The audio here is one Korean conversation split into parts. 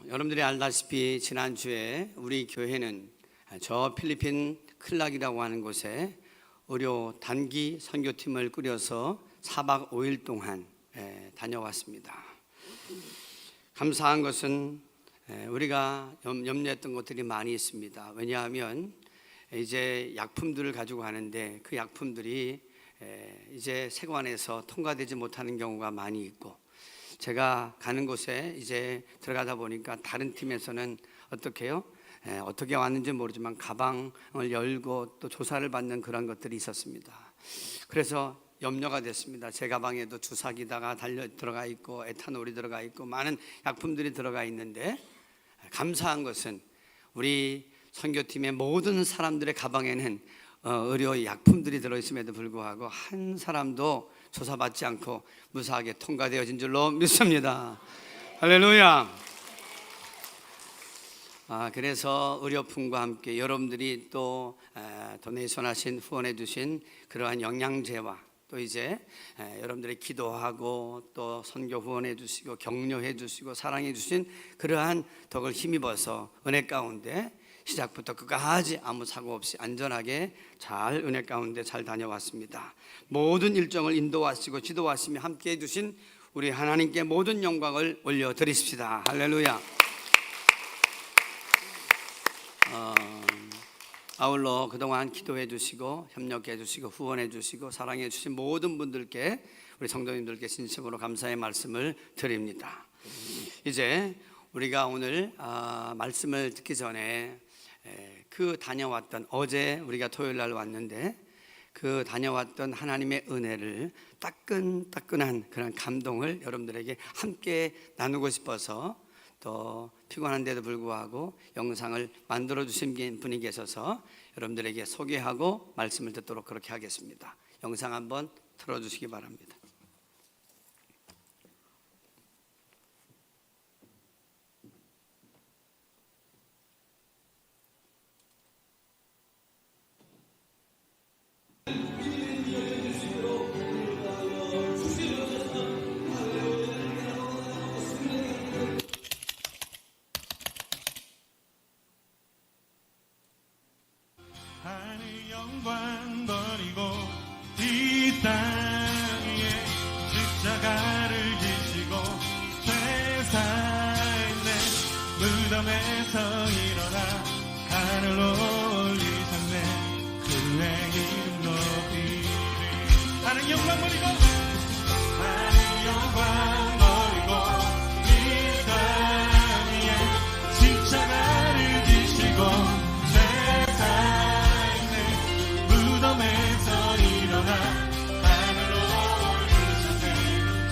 여러분들이 알다시피 지난주에 우리 교회는 저 필리핀 클락이라고 하는 곳에 의료 단기 선교팀을 꾸려서 4박 5일 동안 다녀왔습니다. 감사한 것은 우리가 염려했던 것들이 많이 있습니다. 왜냐하면 이제 약품들을 가지고 가는데 그 약품들이 이제 세관에서 통과되지 못하는 경우가 많이 있고, 제가 가는 곳에 이제 들어가다 보니까 다른 팀에서는 어떻게 왔는지 모르지만 가방을 열고 또 조사를 받는 그런 것들이 있었습니다. 그래서 염려가 됐습니다. 제 가방에도 주사기다가 들어가 있고 에탄올이 들어가 있고 많은 약품들이 들어가 있는데, 감사한 것은 우리 선교팀의 모든 사람들의 가방에는 의료 약품들이 들어있음에도 불구하고 한 사람도 조사받지 않고 무사하게 통과되어진 줄로 믿습니다. 할렐루야. 그래서 의료품과 함께 여러분들이 또 도네이션 하신, 후원해 주신 그러한 영양제와 또 이제 여러분들이 기도하고 또 선교 후원해 주시고 격려해 주시고 사랑해 주신 그러한 덕을 힘입어서 은혜 가운데 시작부터 끝까지 아무 사고 없이 안전하게 잘 은혜 가운데 잘 다녀왔습니다. 모든 일정을 인도하시고 지도하시며 함께 해주신 우리 하나님께 모든 영광을 올려드리십시다. 할렐루야. 아울러 그동안 기도해 주시고 협력해 주시고 후원해 주시고 사랑해 주신 모든 분들께, 우리 성도님들께 진심으로 감사의 말씀을 드립니다. 이제 우리가 오늘 말씀을 듣기 전에 그 다녀왔던, 어제 우리가 토요일 날 왔는데 그 다녀왔던 하나님의 은혜를, 따끈따끈한 그런 감동을 여러분들에게 함께 나누고 싶어서, 또 피곤한데도 불구하고 영상을 만들어 주신 분이 계셔서 여러분들에게 소개하고 말씀을 듣도록 그렇게 하겠습니다. 영상 한번 틀어주시기 바랍니다. 영광 버리고 이 땅 위에 십자가를 지시고 죄사했네. 무덤에서 일어나 하늘로 올리셨네. 그의 이름 높이리. 하늘 영광 버리고, 하늘 영광 버리고 이 땅 위에 십자가를 지시고 무덤에서 일어나 하늘로 올리셨네.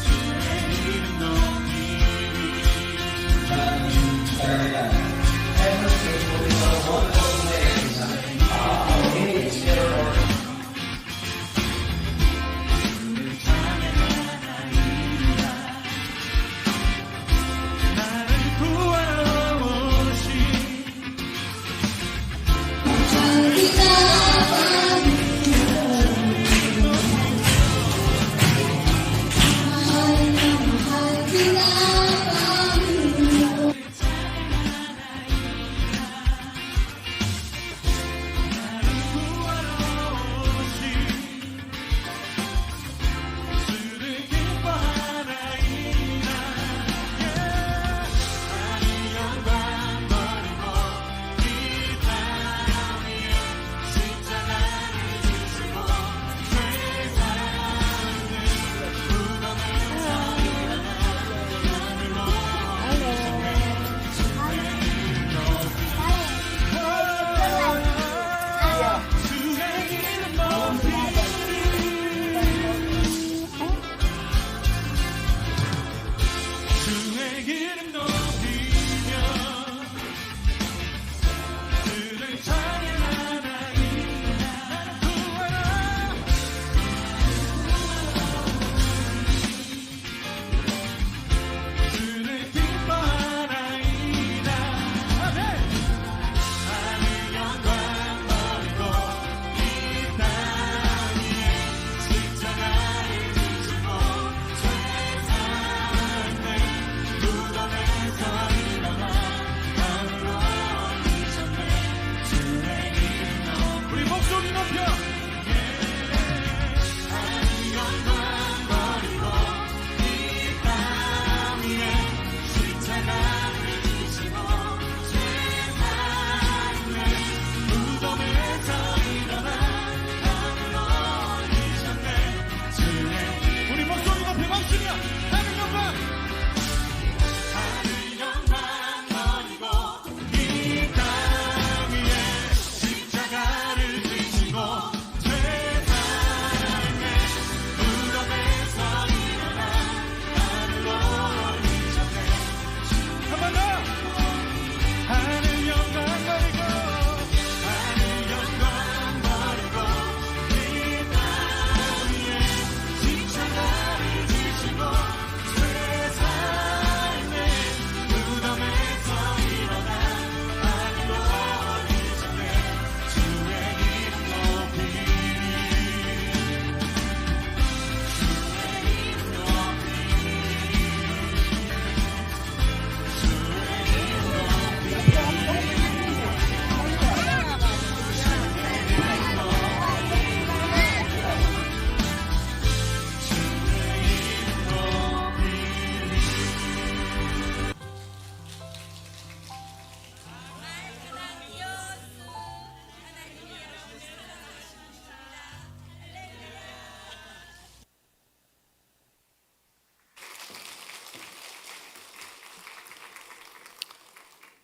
주의 이름 높이리. 나를 구하러 오신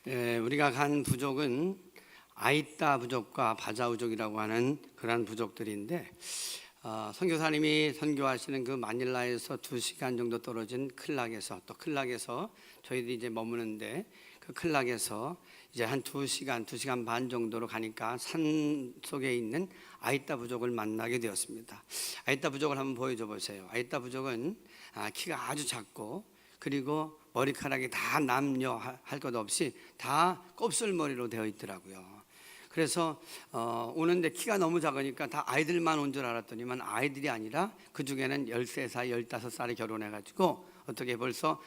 우리가 간 부족은 아이따 부족과 바자 부족이라고 하는 그러한 부족들인데, 선교사님이 선교하시는 그 마닐라에서 2시간 정도 떨어진 클락에서, 또 클락에서 저희들이 이제 머무는데, 그 클락에서 이제 한 2시간 반 정도로 가니까 산 속에 있는 아이따 부족을 만나게 되었습니다. 아이따 부족을 한번 보여줘 보세요. 아이따 부족은 키가 아주 작고, 그리고 머리카락이 다 남녀 할 것 없이 다 곱슬머리로 되어 있더라고요. 그래서 오는데 키가 너무 작으니까 다 아이들만 온 줄 알았더니만 아이들이 아니라 그 중에는 13살, 15살에 결혼해가지고 어떻게 벌써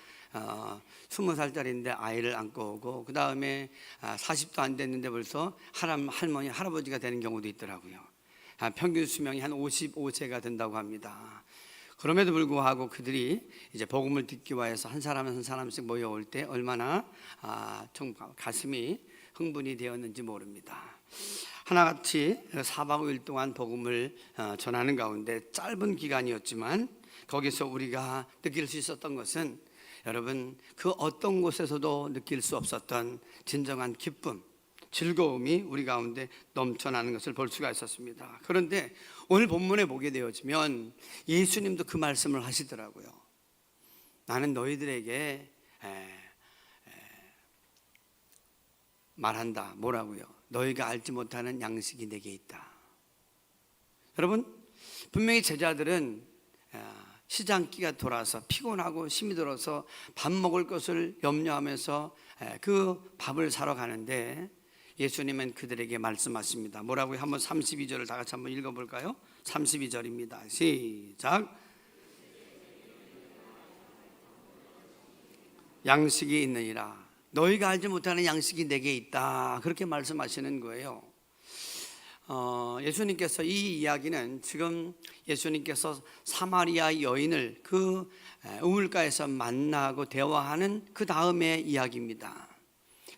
20살짜리인데 아이를 안고 오고, 그 다음에 40도 안 됐는데 벌써 할머니, 할아버지가 되는 경우도 있더라고요. 평균 수명이 한 55세가 된다고 합니다. 그럼에도 불구하고 그들이 이제 복음을 듣기 위해서 한 사람 한 사람씩 모여올 때 얼마나 좀 가슴이 흥분이 되었는지 모릅니다. 하나같이 4박 5일 동안 복음을 전하는 가운데 짧은 기간이었지만 거기서 우리가 느낄 수 있었던 것은, 여러분, 그 어떤 곳에서도 느낄 수 없었던 진정한 기쁨, 즐거움이 우리 가운데 넘쳐나는 것을 볼 수가 있었습니다. 그런데 오늘 본문에 보게 되어지면 예수님도 그 말씀을 하시더라고요. 나는 너희들에게 말한다. 뭐라고요? 너희가 알지 못하는 양식이 내게 있다. 여러분, 분명히 제자들은 시장기가 돌아서 피곤하고 힘이 들어서 밥 먹을 것을 염려하면서 그 밥을 사러 가는데, 예수님은 그들에게 말씀하십니다. 뭐라고요? 한번 32절을 다 같이 한번 읽어볼까요? 32절입니다. 시작. 양식이 있느니라. 너희가 알지 못하는 양식이 내게 있다. 그렇게 말씀하시는 거예요. 예수님께서 이 이야기는 지금 예수님께서 사마리아 여인을 그 우물가에서 만나고 대화하는 그 다음의 이야기입니다.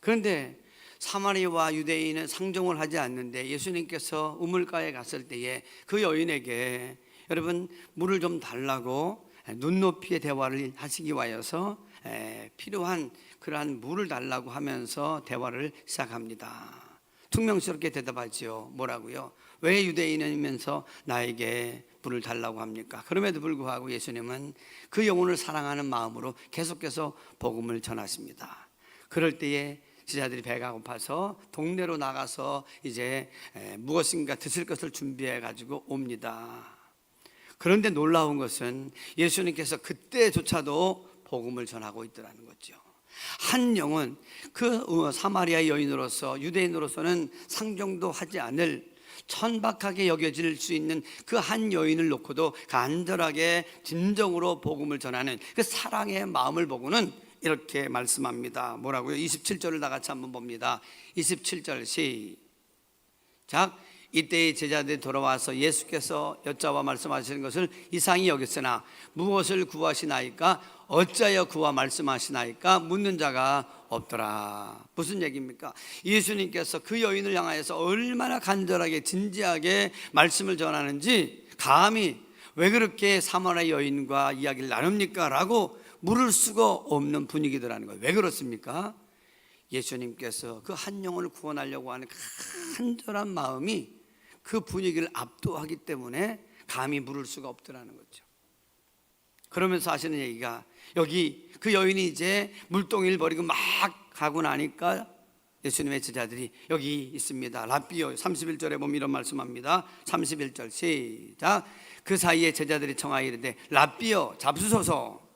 그런데 사마리아와 유대인은 상종을 하지 않는데 예수님께서 우물가에 갔을 때에 그 여인에게 여러분 물을 좀 달라고 눈높이의 대화를 하시기 위해서 필요한 그러한 물을 달라고 하면서 대화를 시작합니다. 퉁명스럽게 대답하지요. 뭐라고요? 왜 유대인이면서 나에게 물을 달라고 합니까? 그럼에도 불구하고 예수님은 그 영혼을 사랑하는 마음으로 계속해서 복음을 전하십니다. 그럴 때에 제자들이 배가 고파서 동네로 나가서 이제 무엇인가 드실 것을 준비해 가지고 옵니다. 그런데 놀라운 것은 예수님께서 그때조차도 복음을 전하고 있더라는 거죠. 한 영은 그 사마리아 여인으로서, 유대인으로서는 상종도 하지 않을 천박하게 여겨질 수 있는 그 한 여인을 놓고도 간절하게 진정으로 복음을 전하는 그 사랑의 마음을 보고는 이렇게 말씀합니다. 뭐라고요? 27절을 다 같이 한번 봅니다. 27절 시작. 이때의 제자들이 돌아와서 예수께서 여자와 말씀하시는 것을 이상히 여겼으나 무엇을 구하시나이까? 어찌하여 구하 말씀하시나이까? 묻는 자가 없더라. 무슨 얘기입니까? 예수님께서 그 여인을 향하여서 얼마나 간절하게 진지하게 말씀을 전하는지 감히 왜 그렇게 사마리아 여인과 이야기를 나눕니까? 라고 물을 수가 없는 분위기더라는 거예요. 왜 그렇습니까? 예수님께서 그 한 영혼을 구원하려고 하는 간절한 마음이 그 분위기를 압도하기 때문에 감히 물을 수가 없더라는 거죠. 그러면서 하시는 얘기가, 여기 그 여인이 이제 물동이를 버리고 막 가고 나니까 예수님의 제자들이 여기 있습니다. 랍비요. 31절에 보면 이런 말씀합니다. 31절 시작. 그 사이에 제자들이 청하여 이르되 랍비요 잡수소서,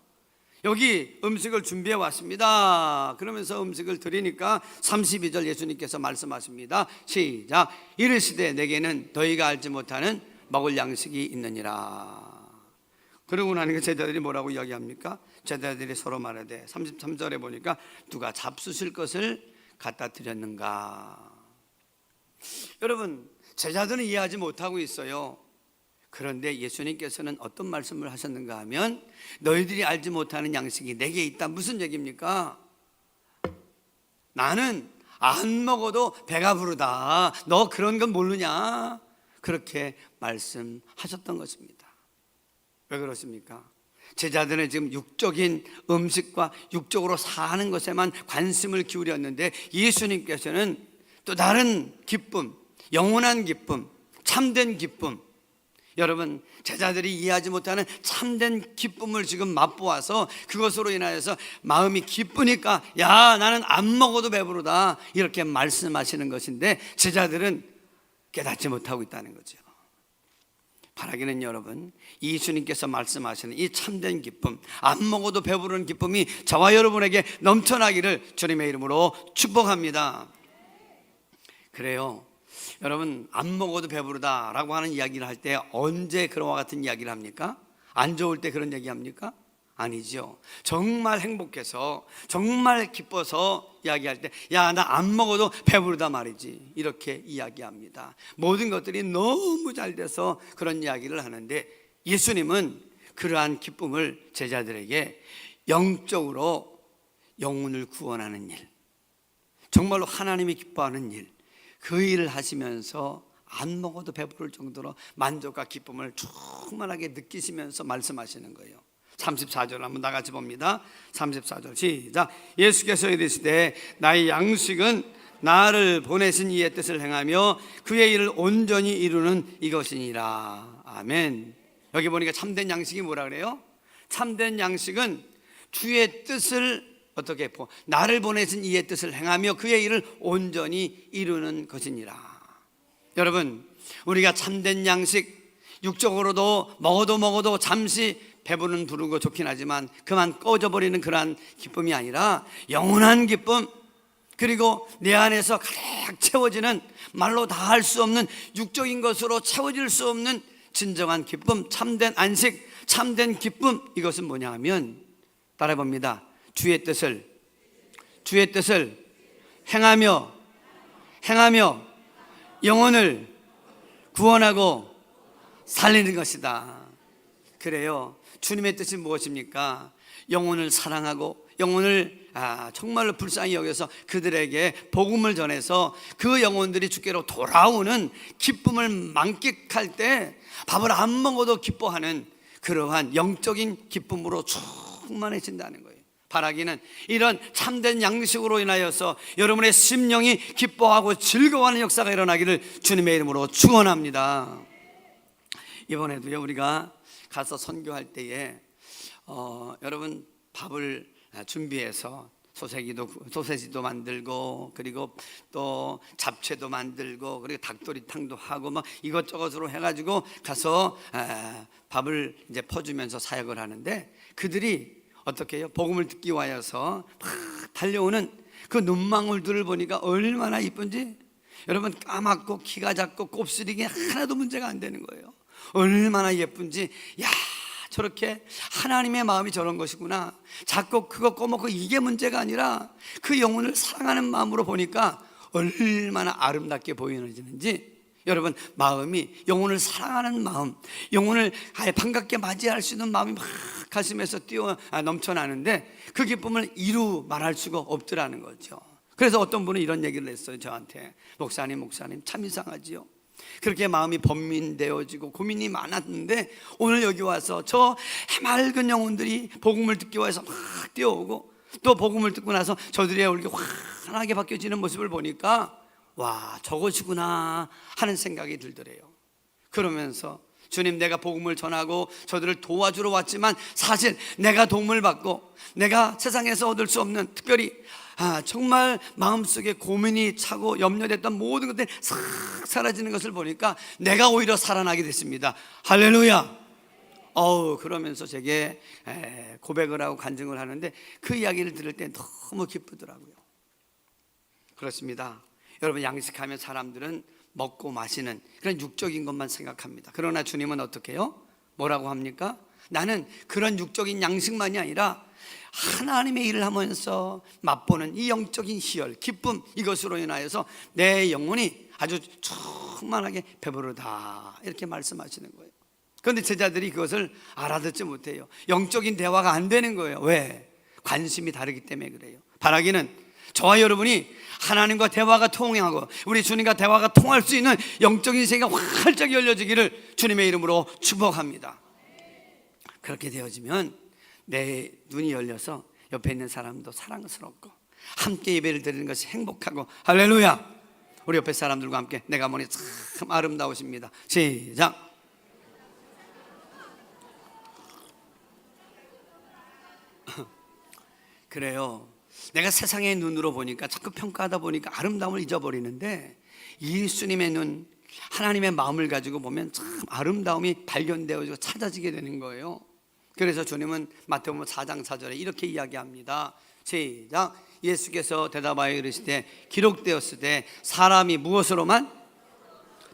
여기 음식을 준비해 왔습니다. 그러면서 음식을 드리니까 32절 예수님께서 말씀하십니다. 시작. 이르시되 내게는 너희가 알지 못하는 먹을 양식이 있느니라. 그러고 나니까 제자들이 뭐라고 이야기합니까? 제자들이 서로 말하되 33절에 보니까 누가 잡수실 것을 갖다 드렸는가. 여러분, 제자들은 이해하지 못하고 있어요. 그런데 예수님께서는 어떤 말씀을 하셨는가 하면, 너희들이 알지 못하는 양식이 내게 있다. 무슨 얘기입니까? 나는 안 먹어도 배가 부르다. 너 그런 건 모르냐? 그렇게 말씀하셨던 것입니다. 왜 그렇습니까? 제자들은 지금 육적인 음식과 육적으로 사는 것에만 관심을 기울였는데 예수님께서는 또 다른 기쁨, 영원한 기쁨, 참된 기쁨, 여러분 제자들이 이해하지 못하는 참된 기쁨을 지금 맛보아서 그것으로 인하여서 마음이 기쁘니까 야 나는 안 먹어도 배부르다 이렇게 말씀하시는 것인데 제자들은 깨닫지 못하고 있다는 거죠. 바라기는 여러분, 예수님께서 말씀하시는 이 참된 기쁨, 안 먹어도 배부르는 기쁨이 저와 여러분에게 넘쳐나기를 주님의 이름으로 축복합니다. 그래요, 여러분 안 먹어도 배부르다라고 하는 이야기를 할 때 언제 그와 같은 이야기를 합니까? 안 좋을 때 그런 얘기 합니까? 아니죠. 정말 행복해서 정말 기뻐서 이야기할 때 야 나 안 먹어도 배부르다 말이지 이렇게 이야기합니다. 모든 것들이 너무 잘 돼서 그런 이야기를 하는데 예수님은 그러한 기쁨을 제자들에게 영적으로 영혼을 구원하는 일, 정말로 하나님이 기뻐하는 일, 그 일을 하시면서 안 먹어도 배부를 정도로 만족과 기쁨을 충만하게 느끼시면서 말씀하시는 거예요. 34절 한번 다 같이 봅니다. 34절 시작. 예수께서 이르시되 나의 양식은 나를 보내신 이의 뜻을 행하며 그의 일을 온전히 이루는 이것이니라. 아멘. 여기 보니까 참된 양식이 뭐라 그래요? 참된 양식은 주의 뜻을 어떻게 나를 보내신 이의 뜻을 행하며 그의 일을 온전히 이루는 것이니라. 여러분 우리가 참된 양식, 육적으로도 먹어도 잠시 배부른 부르고 좋긴 하지만 그만 꺼져버리는 그러한 기쁨이 아니라 영원한 기쁨, 그리고 내 안에서 가득 채워지는 말로 다 할 수 없는 육적인 것으로 채워질 수 없는 진정한 기쁨, 참된 안식, 참된 기쁨, 이것은 뭐냐 하면 따라해봅니다. 주의 뜻을 행하며 영혼을 구원하고 살리는 것이다. 그래요, 주님의 뜻이 무엇입니까? 영혼을 사랑하고 영혼을 정말로 불쌍히 여겨서 그들에게 복음을 전해서 그 영혼들이 주께로 돌아오는 기쁨을 만끽할 때 밥을 안 먹어도 기뻐하는 그러한 영적인 기쁨으로 충만해진다는 거예요. 바라기는 이런 참된 양식으로 인하여서 여러분의 심령이 기뻐하고 즐거워하는 역사가 일어나기를 주님의 이름으로 축원합니다. 이번에도요 우리가 가서 선교할 때에 여러분 밥을 준비해서 소세지도 만들고 그리고 또 잡채도 만들고 그리고 닭도리탕도 하고 막 이것저것으로 해가지고 가서 밥을 이제 퍼주면서 사역을 하는데 그들이 어떻게 해요? 복음을 듣기 위하여서 막 달려오는 그 눈망울들을 보니까 얼마나 이쁜지, 여러분 까맣고 키가 작고 곱슬이게 하나도 문제가 안 되는 거예요. 얼마나 예쁜지, 야 저렇게 하나님의 마음이 저런 것이구나, 작고 크고 꼬먹고 이게 문제가 아니라 그 영혼을 사랑하는 마음으로 보니까 얼마나 아름답게 보이는지, 여러분 마음이 영혼을 사랑하는 마음, 영혼을 반갑게 맞이할 수 있는 마음이 막 가슴에서 넘쳐나는데 그 기쁨을 이루 말할 수가 없더라는 거죠. 그래서 어떤 분은 이런 얘기를 했어요 저한테. 목사님 참 이상하지요, 그렇게 마음이 번민되어지고 고민이 많았는데 오늘 여기 와서 저 해맑은 영혼들이 복음을 듣기 위해서 막 뛰어오고 또 복음을 듣고 나서 저들의 얼굴이 환하게 바뀌어지는 모습을 보니까 와 저것이구나 하는 생각이 들더래요. 그러면서 주님, 내가 복음을 전하고 저들을 도와주러 왔지만 사실 내가 도움을 받고 내가 세상에서 얻을 수 없는, 특별히 정말 마음속에 고민이 차고 염려됐던 모든 것들이 싹 사라지는 것을 보니까 내가 오히려 살아나게 됐습니다. 할렐루야. 그러면서 제게 고백을 하고 간증을 하는데 그 이야기를 들을 때 너무 기쁘더라고요. 그렇습니다. 여러분, 양식하면 사람들은 먹고 마시는 그런 육적인 것만 생각합니다. 그러나 주님은 어떻게 해요? 뭐라고 합니까? 나는 그런 육적인 양식만이 아니라 하나님의 일을 하면서 맛보는 이 영적인 희열, 기쁨, 이것으로 인하여서 내 영혼이 아주 충만하게 배부르다, 이렇게 말씀하시는 거예요. 그런데 제자들이 그것을 알아듣지 못해요. 영적인 대화가 안 되는 거예요. 왜? 관심이 다르기 때문에 그래요. 바라기는 저와 여러분이 하나님과 대화가 통하고 우리 주님과 대화가 통할 수 있는 영적인 세계가 활짝 열려지기를 주님의 이름으로 축복합니다. 그렇게 되어지면 내 눈이 열려서 옆에 있는 사람도 사랑스럽고 함께 예배를 드리는 것이 행복하고, 할렐루야. 우리 옆에 사람들과 함께 내가 보니 참 아름다우십니다. 시작. 그래요. 내가 세상의 눈으로 보니까 자꾸 평가하다 보니까 아름다움을 잊어버리는데, 예수님의 눈, 하나님의 마음을 가지고 보면 참 아름다움이 발견되어지고 찾아지게 되는 거예요. 그래서 주님은 마태복음 4장 4절에 이렇게 이야기합니다. 시작. 예수께서 대답하여 이르시되 기록되었을 때 사람이 무엇으로만,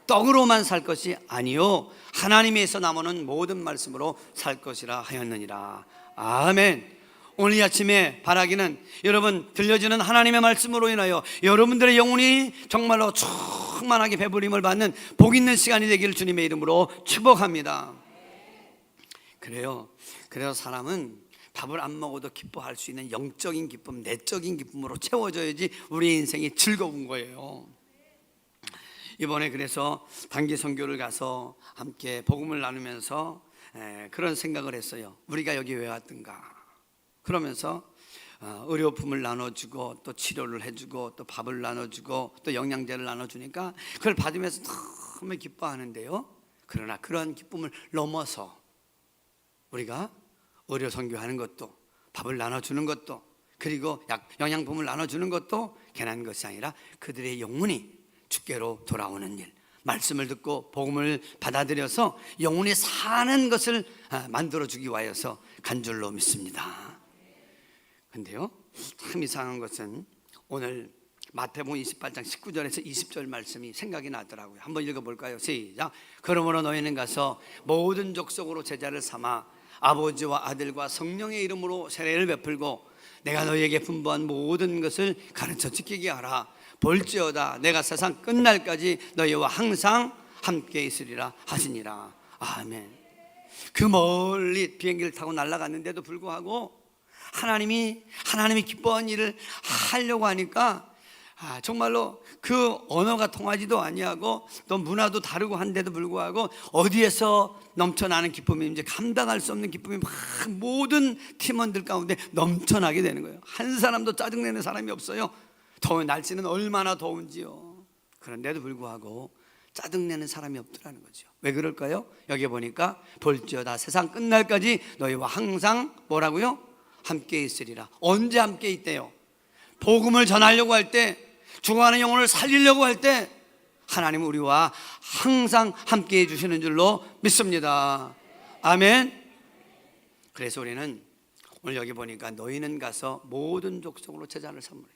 떡으로만 살 것이 아니요 하나님에서 나오는 모든 말씀으로 살 것이라 하였느니라. 아멘. 오늘 이 아침에 바라기는 여러분 들려지는 하나님의 말씀으로 인하여 여러분들의 영혼이 정말로 충만하게 배부림을 받는 복 있는 시간이 되기를 주님의 이름으로 축복합니다. 그래요. 그래서 사람은 밥을 안 먹어도 기뻐할 수 있는 영적인 기쁨, 내적인 기쁨으로 채워져야지 우리 인생이 즐거운 거예요. 이번에 그래서 단기 선교를 가서 함께 복음을 나누면서 그런 생각을 했어요. 우리가 여기 왜 왔던가. 그러면서 의료품을 나눠주고 또 치료를 해주고 또 밥을 나눠주고 또 영양제를 나눠주니까 그걸 받으면서 너무 기뻐하는데요. 그러나 그런 기쁨을 넘어서 우리가 의료 선교하는 것도, 밥을 나눠주는 것도, 그리고 영양품을 나눠주는 것도 괜한 것이 아니라 그들의 영혼이 주께로 돌아오는 일, 말씀을 듣고 복음을 받아들여서 영혼이 사는 것을 만들어주기 위하여서 간 줄로 믿습니다. 근데요, 참 이상한 것은 오늘 마태복음 28장 19절에서 20절 말씀이 생각이 나더라고요. 한번 읽어볼까요? 시작. 그러므로 너희는 가서 모든 족속으로 제자를 삼아 아버지와 아들과 성령의 이름으로 세례를 베풀고 내가 너희에게 분부한 모든 것을 가르쳐 지키게 하라. 볼지어다 내가 세상 끝날까지 너희와 항상 함께 있으리라 하시니라. 아멘. 그 멀리 비행기를 타고 날아갔는데도 불구하고 하나님이 기뻐한 일을 하려고 하니까 정말로 그 언어가 통하지도 아니하고 또 문화도 다르고 한데도 불구하고 어디에서 넘쳐나는 기쁨인지 감당할 수 없는 기쁨이 막 모든 팀원들 가운데 넘쳐나게 되는 거예요. 한 사람도 짜증내는 사람이 없어요. 더운 날씨는 얼마나 더운지요. 그런데도 불구하고 짜증내는 사람이 없더라는 거죠. 왜 그럴까요? 여기 보니까 볼지어다 세상 끝날까지 너희와 항상 뭐라고요? 함께 있으리라. 언제 함께 있대요? 복음을 전하려고 할 때, 죽어가는 영혼을 살리려고 할 때 하나님은 우리와 항상 함께 해주시는 줄로 믿습니다. 아멘. 그래서 우리는 오늘 여기 보니까 너희는 가서 모든 족속으로 제자를 삼으래.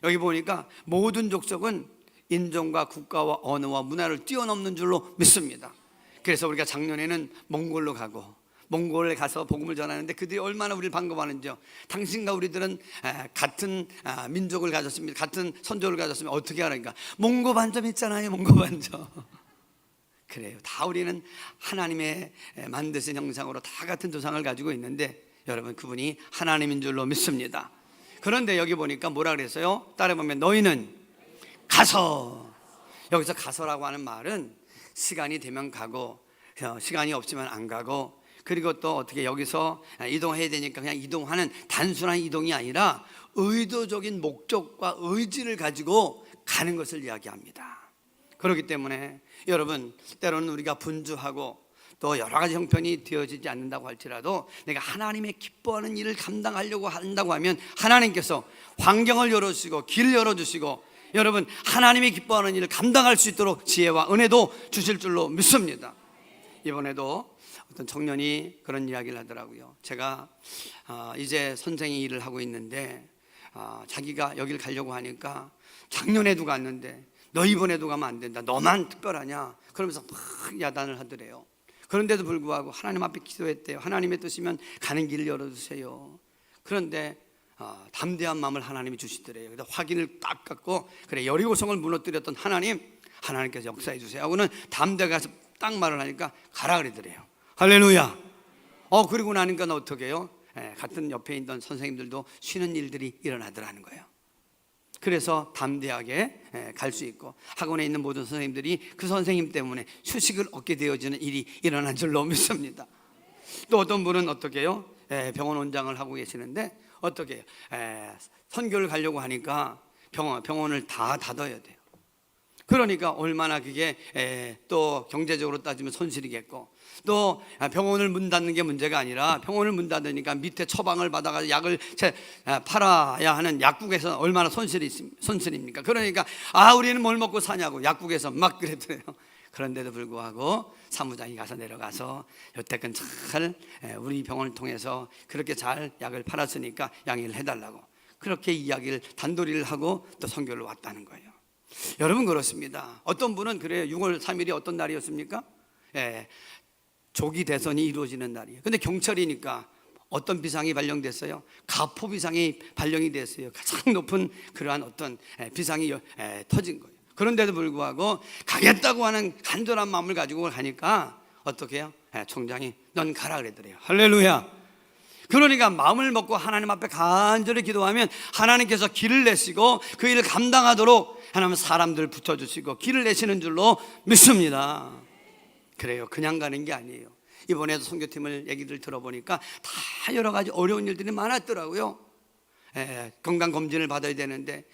여기 보니까 모든 족속은 인종과 국가와 언어와 문화를 뛰어넘는 줄로 믿습니다. 그래서 우리가 작년에는 몽골로 가고 몽골에 가서 복음을 전하는데 그들이 얼마나 우리를 반가워하는지요. 당신과 우리들은 같은 민족을 가졌습니다. 같은 선조를 가졌으면 어떻게 하라니까. 몽고 반점 있잖아요. 몽고 반점. 그래요. 다 우리는 하나님의 만드신 형상으로 다 같은 조상을 가지고 있는데 여러분 그분이 하나님인 줄로 믿습니다. 그런데 여기 보니까 뭐라 그랬어요? 따라보면 너희는 가서. 여기서 가서라고 하는 말은 시간이 되면 가고 시간이 없지만 안 가고, 그리고 또 어떻게 여기서 이동해야 되니까 그냥 이동하는 단순한 이동이 아니라 의도적인 목적과 의지를 가지고 가는 것을 이야기합니다. 그렇기 때문에 여러분 때로는 우리가 분주하고 또 여러 가지 형편이 되어지지 않는다고 할지라도 내가 하나님의 기뻐하는 일을 감당하려고 한다고 하면 하나님께서 환경을 열어주시고 길을 열어주시고 여러분 하나님이 기뻐하는 일을 감당할 수 있도록 지혜와 은혜도 주실 줄로 믿습니다. 이번에도 어떤 청년이 그런 이야기를 하더라고요. 제가 이제 선생의 일을 하고 있는데 자기가 여길 가려고 하니까 작년에도 갔는데 너 이번에도 가면 안 된다. 너만 특별하냐? 그러면서 막 야단을 하더래요. 그런데도 불구하고 하나님 앞에 기도했대요. 하나님의 뜻이면 가는 길을 열어주세요. 그런데 담대한 마음을 하나님이 주시더래요. 그래서 확인을 딱 갖고 그래 여리고성을 무너뜨렸던 하나님께서 역사해 주세요 하고는 담대하게 가서 딱 말을 하니까 가라 그러더래요. 할렐루야. 그리고 나니까 어떻게 해요? 같은 옆에 있던 선생님들도 쉬는 일들이 일어나더라는 거예요. 그래서 담대하게 갈 수 있고 학원에 있는 모든 선생님들이 그 선생님 때문에 휴식을 얻게 되어지는 일이 일어난 줄로 믿습니다. 또 어떤 분은 어떻게 해요? 병원 원장을 하고 계시는데 어떻게 선교를 가려고 하니까 병원을 다 닫아야 돼요. 그러니까 얼마나 그게 또 경제적으로 따지면 손실이겠고, 또 병원을 문 닫는 게 문제가 아니라 병원을 문 닫으니까 밑에 처방을 받아가지고 약을 팔아야 하는 약국에서 얼마나 손실입니까? 그러니까 우리는 뭘 먹고 사냐고 약국에서 막 그랬더래요. 그런데도 불구하고 사무장이 가서 내려가서 여태껏 잘 우리 병원을 통해서 그렇게 잘 약을 팔았으니까 양해를 해달라고 그렇게 이야기를 단도리를 하고 또 선교를 왔다는 거예요. 여러분 그렇습니다. 어떤 분은 그래요. 6월 3일이 어떤 날이었습니까? 조기 대선이 이루어지는 날이에요. 근데 경찰이니까 어떤 비상이 발령됐어요? 가포 비상이 발령이 됐어요. 가장 높은 그러한 어떤 비상이 터진 거예요. 그런데도 불구하고 가겠다고 하는 간절한 마음을 가지고 가니까 어떻게 해요? 총장이 넌 가라 그랬더래요. 할렐루야. 그러니까 마음을 먹고 하나님 앞에 간절히 기도하면 하나님께서 길을 내시고 그 일을 감당하도록 하나님 사람들 붙여주시고 길을 내시는 줄로 믿습니다. 그래요. 그냥 가는 게 아니에요. 이번에도 선교팀을 얘기를 들어보니까 다 여러 가지 어려운 일들이 많았더라고요. 건강검진을 받아야 되는데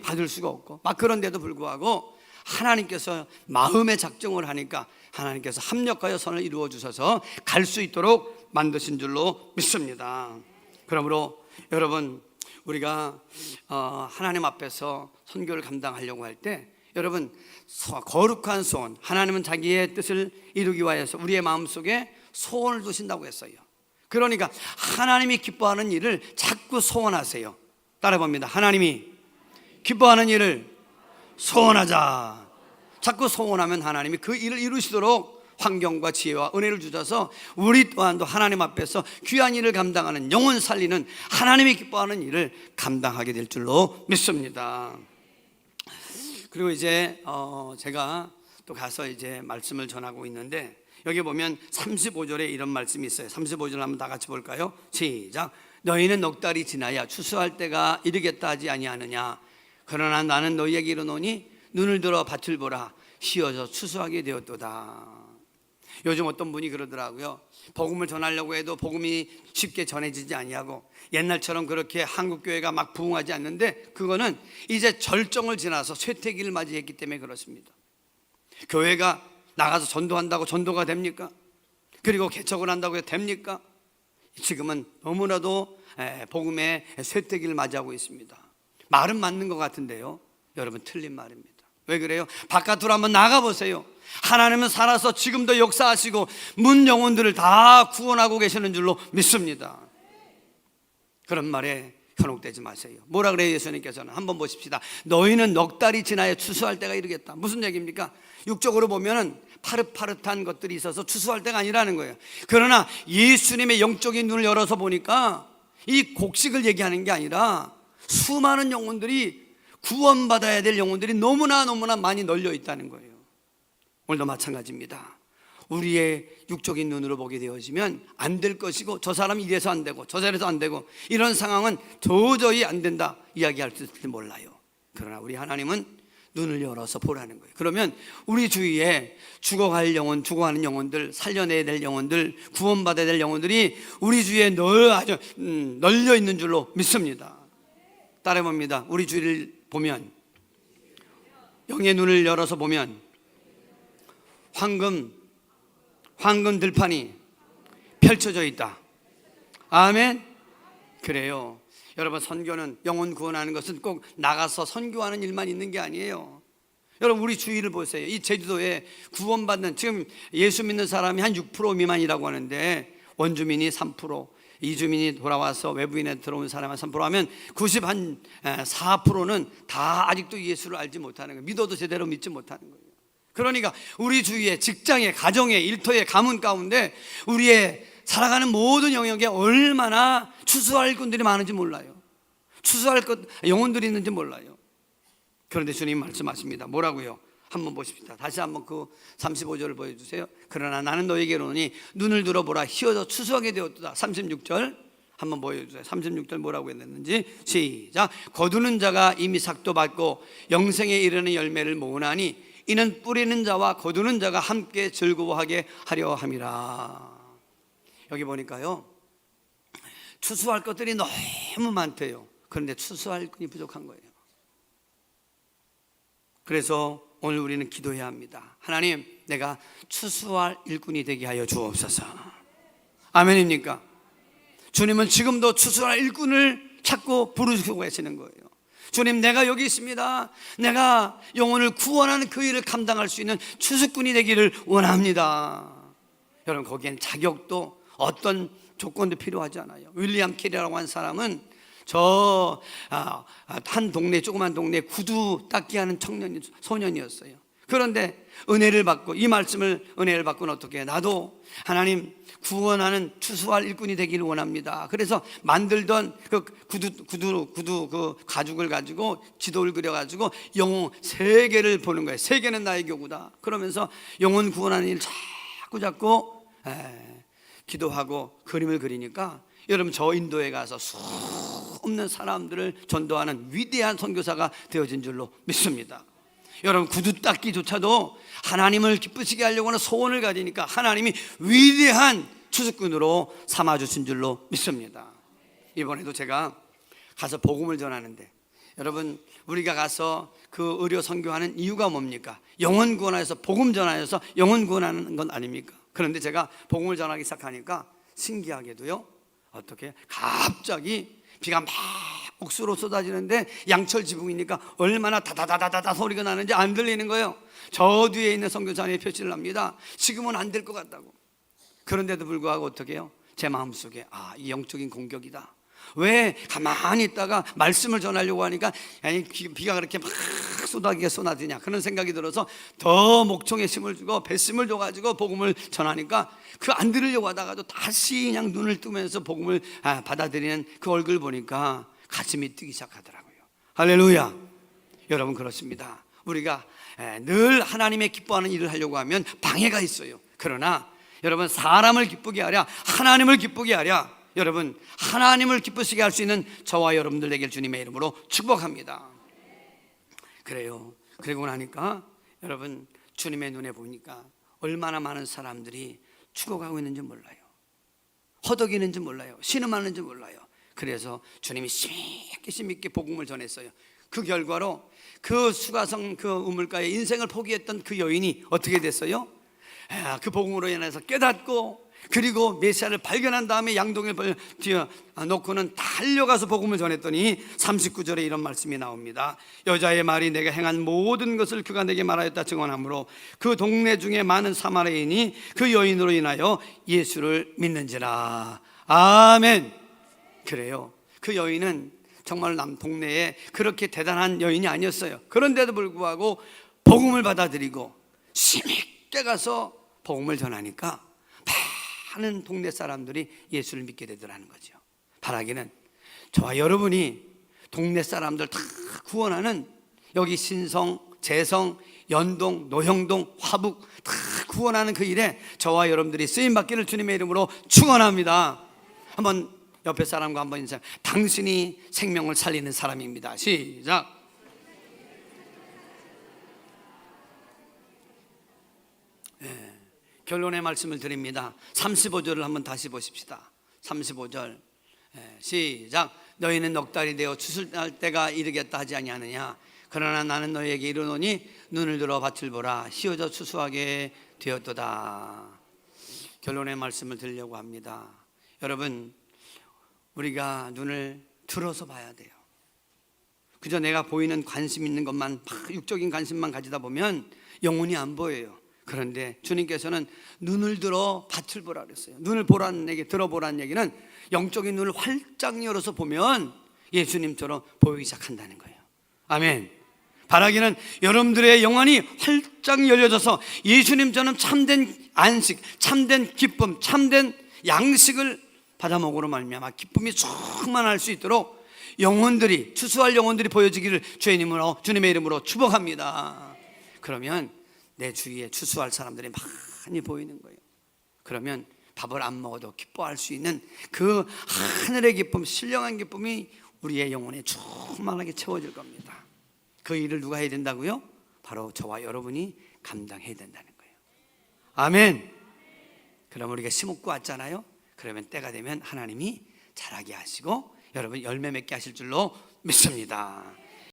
받을 수가 없고 막 그런데도 불구하고 하나님께서 마음의 작정을 하니까 하나님께서 합력하여 선을 이루어 주셔서 갈 수 있도록 만드신 줄로 믿습니다. 그러므로 여러분 우리가 하나님 앞에서 선교를 감당하려고 할 때 여러분 거룩한 소원, 하나님은 자기의 뜻을 이루기 위하여서 우리의 마음속에 소원을 두신다고 했어요. 그러니까 하나님이 기뻐하는 일을 자꾸 소원하세요. 따라봅니다. 하나님이 기뻐하는 일을 소원하자. 자꾸 소원하면 하나님이 그 일을 이루시도록 환경과 지혜와 은혜를 주셔서 우리 또한도 하나님 앞에서 귀한 일을 감당하는 영혼 살리는 하나님이 기뻐하는 일을 감당하게 될 줄로 믿습니다. 그리고 이제 제가 또 가서 이제 말씀을 전하고 있는데 여기 보면 35절에 이런 말씀이 있어요. 35절 한번 다 같이 볼까요? 시작. 너희는 넉 달이 지나야 추수할 때가 이르겠다 하지 아니하느냐. 그러나 나는 너희에게 이르노니 눈을 들어 밭을 보라. 휘어져 추수하게 되었도다. 요즘 어떤 분이 그러더라고요. 복음을 전하려고 해도 복음이 쉽게 전해지지 아니하고 옛날처럼 그렇게 한국교회가 막 부흥하지 않는데 그거는 이제 절정을 지나서 쇠퇴기를 맞이했기 때문에 그렇습니다. 교회가 나가서 전도한다고 전도가 됩니까? 그리고 개척을 한다고 해도 됩니까? 지금은 너무나도 복음의 쇠퇴기를 맞이하고 있습니다. 말은 맞는 것 같은데요 여러분 틀린 말입니다. 왜 그래요? 바깥으로 한번 나가보세요. 하나님은 살아서 지금도 역사하시고 문 영혼들을 다 구원하고 계시는 줄로 믿습니다. 그런 말에 현혹되지 마세요. 뭐라 그래요? 예수님께서는 한번 보십시다. 너희는 넉 달이 지나야 추수할 때가 이르겠다. 무슨 얘기입니까? 육적으로 보면은 파릇파릇한 것들이 있어서 추수할 때가 아니라는 거예요. 그러나 예수님의 영적인 눈을 열어서 보니까 이 곡식을 얘기하는 게 아니라 수많은 영혼들이 구원받아야 될 영혼들이 너무나 많이 널려 있다는 거예요. 오늘도 마찬가지입니다. 우리의 육적인 눈으로 보게 되어지면 안 될 것이고 저 사람이 이래서 안 되고 저 저래서 안 되고 이런 상황은 도저히 안 된다 이야기할 수 있을지 몰라요. 그러나 우리 하나님은 눈을 열어서 보라는 거예요. 그러면 우리 주위에 죽어갈 영혼, 죽어가는 영혼들, 살려내야 될 영혼들, 구원받아야 될 영혼들이 우리 주위에 아주 널려 있는 줄로 믿습니다. 따라해봅니다. 우리 주위를 보면, 영의 눈을 열어서 보면 황금 들판이 펼쳐져 있다. 아멘. 그래요. 여러분 선교는 영혼 구원하는 것은 꼭 나가서 선교하는 일만 있는 게 아니에요. 여러분 우리 주위를 보세요. 이 제주도에 구원받는 지금 예수 믿는 사람이 한 6% 미만이라고 하는데 원주민이 3%, 이주민이 돌아와서 외부인에 들어온 사람이 3% 하면 94%는 다 아직도 예수를 알지 못하는 거예요. 믿어도 제대로 믿지 못하는 거예요. 그러니까 우리 주위에 직장에 가정에 일터에 가문 가운데 우리의 살아가는 모든 영역에 얼마나 추수할 분들이 많은지 몰라요. 추수할 영혼들이 있는지 몰라요. 그런데 주님 말씀하십니다. 뭐라고요? 한번 보십시다. 다시 한번 그 35절을 보여주세요. 그러나 나는 너에게 이르노니 눈을 들어보라. 휘어져 추수하게 되었도다. 36절 한번 보여주세요. 36절 뭐라고 했는지 시작. 거두는 자가 이미 삭도 받고 영생에 이르는 열매를 모으나니 이는 뿌리는 자와 거두는 자가 함께 즐거워하게 하려 함이라. 여기 보니까요 추수할 것들이 너무 많대요. 그런데 추수할 일꾼이 부족한 거예요. 그래서 오늘 우리는 기도해야 합니다. 하나님, 내가 추수할 일꾼이 되게 하여 주옵소서. 아멘입니까? 주님은 지금도 추수할 일꾼을 찾고 부르시고 계시는 거예요. 주님, 내가 여기 있습니다. 내가 영혼을 구원하는 그 일을 감당할 수 있는 추수꾼이 되기를 원합니다. 여러분, 거기엔 자격도 어떤 조건도 필요하지 않아요. 윌리엄 캐리라고 한 사람은 한 동네, 조그만 동네 구두 닦기 하는 소년이었어요. 그런데 은혜를 받고, 이 말씀을 은혜를 받고는 어떻게 해요? 나도 하나님 구원하는 추수할 일꾼이 되기를 원합니다. 그래서 만들던 그 구두 그 가죽을 가지고 지도를 그려가지고 영혼 세계를 보는 거예요. 세계는 나의 교구다. 그러면서 영혼 구원하는 일 자꾸 기도하고 그림을 그리니까, 여러분, 저 인도에 가서 수 없는 사람들을 전도하는 위대한 선교사가 되어진 줄로 믿습니다. 여러분, 구두 닦기조차도 하나님을 기쁘시게 하려고 하는 소원을 가지니까 하나님이 위대한 추수꾼으로 삼아주신 줄로 믿습니다. 이번에도 제가 가서 복음을 전하는데, 여러분, 우리가 가서 그 의료 선교하는 이유가 뭡니까? 영혼 구원하여서, 복음 전하여서 영혼 구원하는 건 아닙니까? 그런데 제가 복음을 전하기 시작하니까 신기하게도요, 어떻게 갑자기 비가 막 옥수로 쏟아지는데 양철 지붕이니까 얼마나 다다다다다 소리가 나는지 안 들리는 거예요. 저 뒤에 있는 선교사님이 표시를 합니다. 지금은 안 될 것 같다고. 그런데도 불구하고 어떻게 해요? 제 마음속에 이 영적인 공격이다. 왜 가만히 있다가 말씀을 전하려고 하니까 비가 그렇게 막 쏟아지게 쏟아지냐, 그런 생각이 들어서 더 목청에 힘을 주고 배심을 줘가지고 복음을 전하니까 그 안 들으려고 하다가도 다시 그냥 눈을 뜨면서 복음을 받아들이는 그 얼굴 보니까 가슴이 뛰기 시작하더라고요. 할렐루야. 여러분, 그렇습니다. 우리가 늘 하나님의 기뻐하는 일을 하려고 하면 방해가 있어요. 그러나 여러분, 사람을 기쁘게 하랴 하나님을 기쁘게 하랴, 여러분, 하나님을 기쁘시게 할 수 있는 저와 여러분들 되길 주님의 이름으로 축복합니다. 그래요. 그리고 나니까 여러분, 주님의 눈에 보니까 얼마나 많은 사람들이 죽어가고 있는지 몰라요. 허덕이는지 몰라요. 신음하는지 몰라요. 그래서 주님이 심있게 복음을 전했어요. 그 결과로 그 수가성 그 우물가에 인생을 포기했던 그 여인이 어떻게 됐어요? 그 복음으로 인해서 깨닫고, 그리고 메시아를 발견한 다음에 양동이를 뒤에 놓고는 달려가서 복음을 전했더니 39절에 이런 말씀이 나옵니다. 여자의 말이 내가 행한 모든 것을 그가 내게 말하였다 증언하므로 그 동네 중에 많은 사마리아인이 그 여인으로 인하여 예수를 믿는지라. 아멘. 그래요. 그 여인은 정말 남 동네에 그렇게 대단한 여인이 아니었어요. 그런데도 불구하고 복음을 받아들이고 힘있게 가서 복음을 전하니까 많은 동네 사람들이 예수를 믿게 되더라는 거죠. 바라기는 저와 여러분이 동네 사람들 다 구원하는, 여기 신성, 재성, 연동, 노형동, 화북 다 구원하는 그 일에 저와 여러분들이 쓰임받기를 주님의 이름으로 축원합니다. 한번 옆에 사람과 한번 인사. 당신이 생명을 살리는 사람입니다. 시작. 결론의 말씀을 드립니다. 35절을 한번 다시 보십시다. 35절 시작. 너희는 넉 달이 되어 추수할 때가 이르겠다 하지 아니하느냐. 그러나 나는 너희에게 이르노니 눈을 들어 밭을 보라. 휘어져 추수하게 되었도다. 결론의 말씀을 드리려고 합니다. 여러분, 우리가 눈을 들어서 봐야 돼요. 그저 내가 보이는 관심 있는 것만, 육적인 관심만 가지다 보면 영혼이 안 보여요. 그런데 주님께서는 눈을 들어 밭을 보라 그랬어요. 눈을 보라는 얘기, 들어보라는 얘기는 영적인 눈을 활짝 열어서 보면 예수님처럼 보이기 시작한다는 거예요. 아멘. 바라기는 여러분들의 영혼이 활짝 열려져서 예수님처럼 참된 안식, 참된 기쁨, 참된 양식을 받아 먹으로 말미암아 기쁨이 충만할 수 있도록 영혼들이, 추수할 영혼들이 보여지기를 주님의 이름으로 축복합니다. 그러면 내 주위에 추수할 사람들이 많이 보이는 거예요. 그러면 밥을 안 먹어도 기뻐할 수 있는 그 하늘의 기쁨, 신령한 기쁨이 우리의 영혼에 충만하게 채워질 겁니다. 그 일을 누가 해야 된다고요? 바로 저와 여러분이 감당해야 된다는 거예요. 아멘. 그럼 우리가 심었고 왔잖아요. 그러면 때가 되면 하나님이 자라게 하시고 여러분 열매 맺게 하실 줄로 믿습니다.